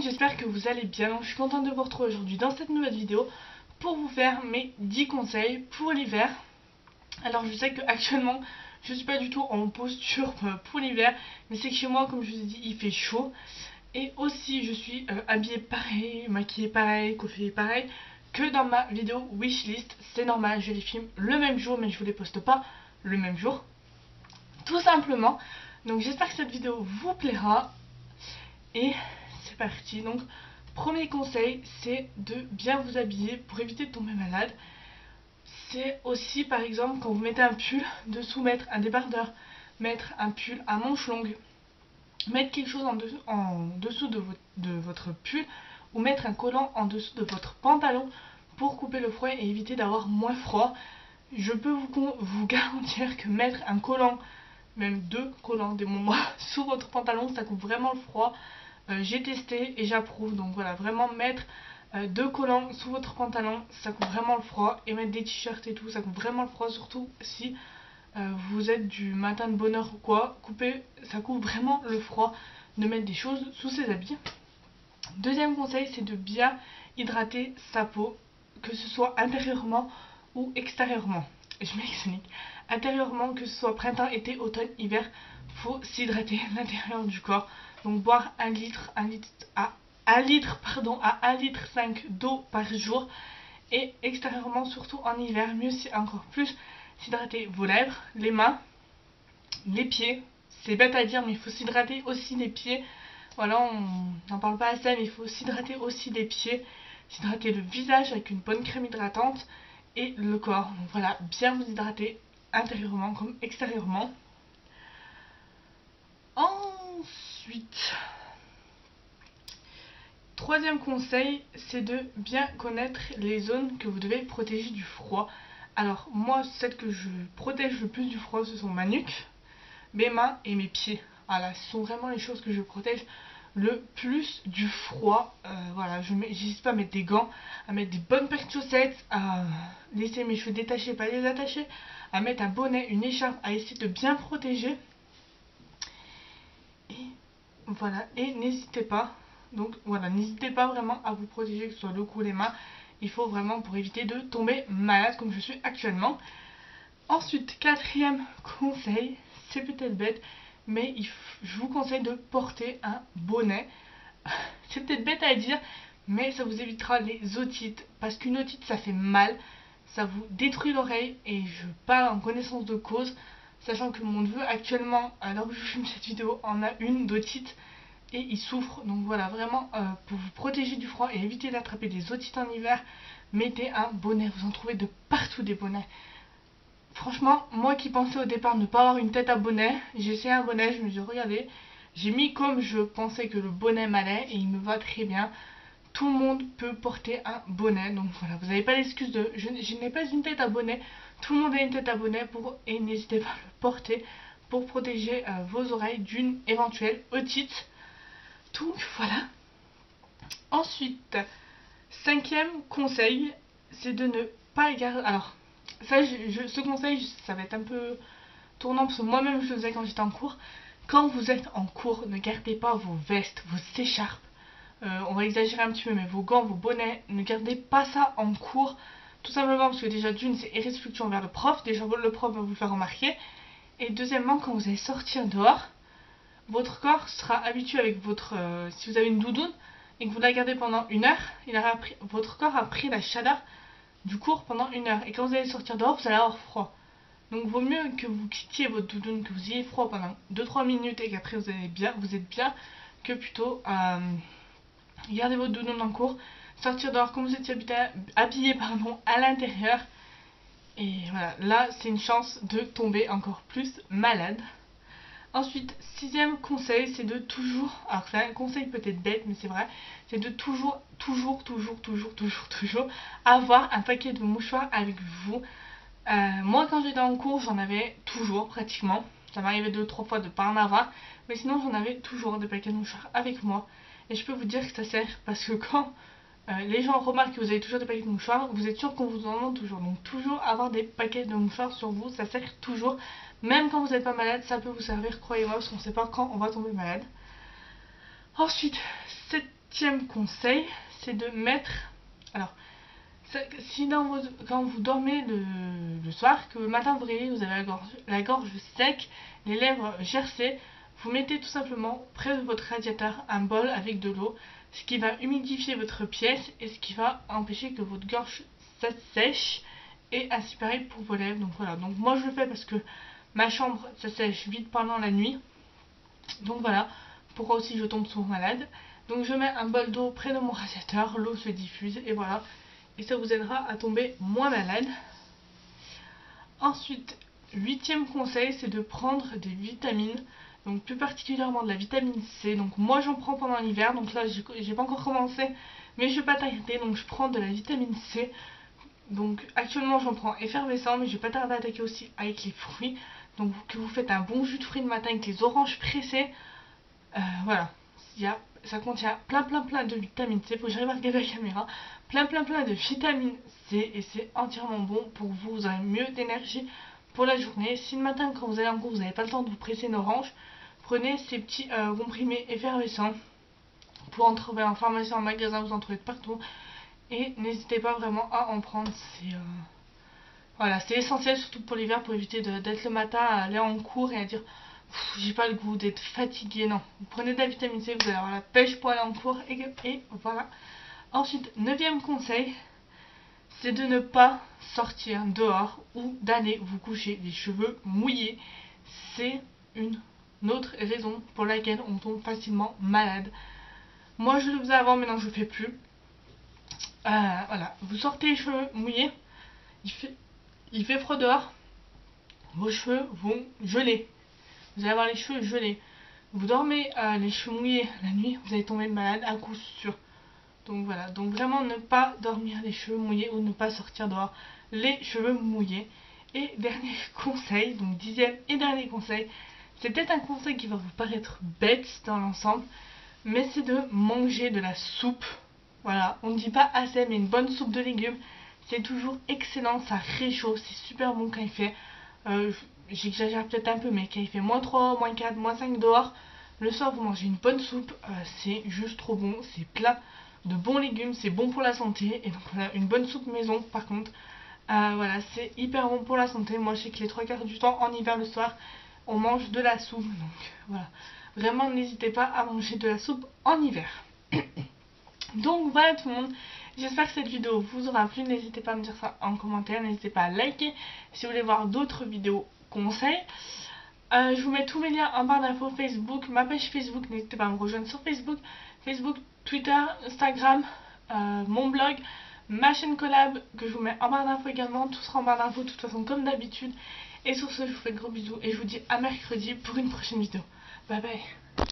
monde, j'espère que vous allez bien. Je suis contente de vous retrouver aujourd'hui dans cette nouvelle vidéo pour vous faire mes 10 conseils pour l'hiver. Alors je sais que actuellement je suis pas du tout en posture pour l'hiver, mais c'est que chez moi, comme je vous ai dit, il fait chaud. Et aussi je suis habillée pareil, maquillée pareil, coiffée pareil que dans ma vidéo wishlist. C'est normal, je les filme le même jour mais je vous les poste pas le même jour, tout simplement. Donc j'espère que cette vidéo vous plaira. Et c'est parti. Donc premier conseil, c'est de bien vous habiller pour éviter de tomber malade. C'est aussi par exemple quand vous mettez un pull dessous, mettre un débardeur, mettre un pull à manches longues, mettre quelque chose en dessous de votre pull, ou mettre un collant en dessous de votre pantalon pour couper le froid et éviter d'avoir moins froid. Je peux vous garantir que mettre un collant, même 2 collants des moments sous votre pantalon, ça coupe vraiment le froid. J'ai testé et j'approuve. Donc voilà, vraiment mettre 2 collants sous votre pantalon, ça coupe vraiment le froid. Et mettre des t-shirts et tout, ça coupe vraiment le froid. Surtout si vous êtes du matin de bonne heure ou quoi, ça coupe vraiment le froid de mettre des choses sous ses habits. Deuxième conseil, c'est de bien hydrater sa peau, que ce soit intérieurement ou extérieurement. Je m'explique. Intérieurement, que ce soit printemps, été, automne, hiver, faut s'hydrater l'intérieur du corps. Donc boire 1 litre à 1 litre 5 d'eau par jour. Et extérieurement, surtout en hiver, mieux c'est encore plus s'hydrater vos lèvres, les mains, les pieds. C'est bête à dire mais il faut s'hydrater aussi les pieds. Voilà, on n'en parle pas assez, mais il faut s'hydrater aussi les pieds, s'hydrater le visage avec une bonne crème hydratante et le corps. Donc voilà, bien vous hydrater intérieurement comme extérieurement. Ensuite, troisième conseil, c'est de bien connaître les zones que vous devez protéger du froid. Alors moi, celles que je protège le plus du froid, ce sont ma nuque, mes mains et mes pieds. Voilà, ce sont vraiment les choses que je protège le plus du froid. Voilà, j'hésite pas à mettre des gants, à mettre des bonnes paires de chaussettes, à laisser mes cheveux détachés, pas les attacher, à mettre un bonnet, une écharpe, à essayer de bien protéger. Et voilà, et n'hésitez pas, donc voilà, n'hésitez pas vraiment à vous protéger, que ce soit le cou, les mains. Il faut vraiment, pour éviter de tomber malade comme je suis actuellement. Ensuite, quatrième conseil, c'est peut-être bête, mais je vous conseille de porter un bonnet. C'est peut-être bête à dire, mais ça vous évitera les otites, parce qu'une otite ça fait mal, ça vous détruit l'oreille, et je parle en connaissance de cause, sachant que mon neveu actuellement, à l'heure où je filme cette vidéo, en a une d'otite et il souffre. Donc voilà, vraiment pour vous protéger du froid et éviter d'attraper des otites en hiver, mettez un bonnet. Vous en trouvez de partout des bonnets. Franchement, moi qui pensais au départ ne pas avoir une tête à bonnet, j'ai essayé un bonnet, je me suis dit regardez, j'ai mis comme je pensais que le bonnet m'allait et il me va très bien. Tout le monde peut porter un bonnet, donc voilà, vous n'avez pas l'excuse de je n'ai pas une tête à bonnet. Tout le monde a une tête à bonnet et n'hésitez pas à le porter pour protéger vos oreilles d'une éventuelle otite. Donc voilà. Ensuite, cinquième conseil, c'est de ne pas garder. Alors ça, ce conseil, ça va être un peu tournant parce que moi-même je le faisais quand j'étais en cours. Quand vous êtes en cours, ne gardez pas vos vestes, vos écharpes. On va exagérer un petit peu, mais vos gants, vos bonnets, ne gardez pas ça en cours. Tout simplement parce que déjà d'une, c'est irrespectueux envers le prof. Déjà le prof va vous le faire remarquer. Et deuxièmement, quand vous allez sortir dehors, votre corps sera habitué avec votre... si vous avez une doudoune et que vous la gardez pendant 1 heure, votre corps a pris la chaleur du cours pendant 1 heure. Et quand vous allez sortir dehors, vous allez avoir froid. Donc vaut mieux que vous quittiez votre doudoune, que vous ayez froid pendant 2-3 minutes et qu'après vous êtes bien, que plutôt garder votre doudoune en cours, sortir dehors comme vous étiez habillé à l'intérieur. Et voilà, là c'est une chance de tomber encore plus malade. Ensuite, sixième conseil, c'est de toujours, alors c'est un conseil peut-être bête mais c'est vrai, c'est de toujours avoir un paquet de mouchoirs avec vous. Moi quand j'étais en cours j'en avais toujours pratiquement, ça m'arrivait 2-3 fois de ne pas en avoir, mais sinon j'en avais toujours des paquets de mouchoirs avec moi. Et je peux vous dire que ça sert parce que quand les gens remarquent que vous avez toujours des paquets de mouchoirs, vous êtes sûr qu'on vous en demande toujours. Donc toujours avoir des paquets de mouchoirs sur vous, ça sert toujours. Même quand vous n'êtes pas malade, ça peut vous servir, croyez-moi, parce qu'on ne sait pas quand on va tomber malade. Ensuite, 8e conseil, c'est de mettre... Alors, si quand vous dormez le soir, que le matin vous réveillez, vous avez la gorge sec, les lèvres gercées, vous mettez tout simplement près de votre radiateur un bol avec de l'eau, ce qui va humidifier votre pièce et ce qui va empêcher que votre gorge s'assèche, et ainsi pareil pour vos lèvres. Donc voilà, donc moi je le fais parce que ma chambre s'assèche vite pendant la nuit, donc voilà pourquoi aussi je tombe souvent malade. Donc je mets un bol d'eau près de mon radiateur, l'eau se diffuse et voilà, et ça vous aidera à tomber moins malade. Ensuite, 8e conseil, c'est de prendre des vitamines, donc plus particulièrement de la vitamine C. Donc moi j'en prends pendant l'hiver, donc là j'ai pas encore commencé, mais je vais pas tarder, donc je prends de la vitamine C. Donc actuellement j'en prends effervescent, mais je vais pas tarder à attaquer aussi avec les fruits. Donc que vous faites un bon jus de fruits le matin avec les oranges pressées, voilà, ça contient plein de vitamine C. Faut que j'arrive à regarder la caméra. Plein de vitamine C, et c'est entièrement bon pour vous. Vous aurez mieux d'énergie pour la journée. Si le matin quand vous allez en cours vous n'avez pas le temps de vous presser une orange, prenez ces petits comprimés effervescents. Pour en trouver en pharmacie, en magasin, vous en trouvez partout. Et n'hésitez pas vraiment à en prendre. Voilà, c'est essentiel surtout pour l'hiver, pour éviter d'être le matin à aller en cours et à dire j'ai pas le goût, d'être fatigué. Non, vous prenez de la vitamine C, vous allez avoir la pêche pour aller en cours, et voilà. Ensuite, 9e conseil, c'est de ne pas sortir dehors ou d'aller vous coucher les cheveux mouillés. C'est une autre raison pour laquelle on tombe facilement malade. Moi je le faisais avant, maintenant je le fais plus. Voilà, vous sortez les cheveux mouillés, il fait froid dehors, vos cheveux vont geler, vous allez avoir les cheveux gelés. Vous dormez les cheveux mouillés la nuit, vous allez tomber malade à coup sûr. Donc voilà, donc vraiment ne pas dormir les cheveux mouillés ou ne pas sortir dehors les cheveux mouillés. Et dernier conseil, donc 10e et dernier conseil, c'est peut-être un conseil qui va vous paraître bête dans l'ensemble, mais c'est de manger de la soupe. Voilà, on ne dit pas assez, mais une bonne soupe de légumes, c'est toujours excellent, ça réchauffe, c'est super bon quand il fait, j'exagère peut-être un peu, mais quand il fait -3, -4, -5 dehors, le soir vous mangez une bonne soupe, c'est juste trop bon, c'est plein de bons légumes, c'est bon pour la santé. Et donc voilà, une bonne soupe maison par contre, voilà, c'est hyper bon pour la santé. Moi je sais que les 3/4 du temps en hiver le soir on mange de la soupe, donc voilà, vraiment n'hésitez pas à manger de la soupe en hiver. Donc voilà tout le monde, j'espère que cette vidéo vous aura plu, n'hésitez pas à me dire ça en commentaire, n'hésitez pas à liker si vous voulez voir d'autres vidéos conseils. Je vous mets tous mes liens en barre d'infos, Facebook, ma page Facebook, n'hésitez pas à me rejoindre sur Facebook, Twitter, Instagram, mon blog, ma chaîne collab que je vous mets en barre d'infos également, tout sera en barre d'infos de toute façon comme d'habitude. Et sur ce je vous fais de gros bisous et je vous dis à mercredi pour une prochaine vidéo. Bye bye.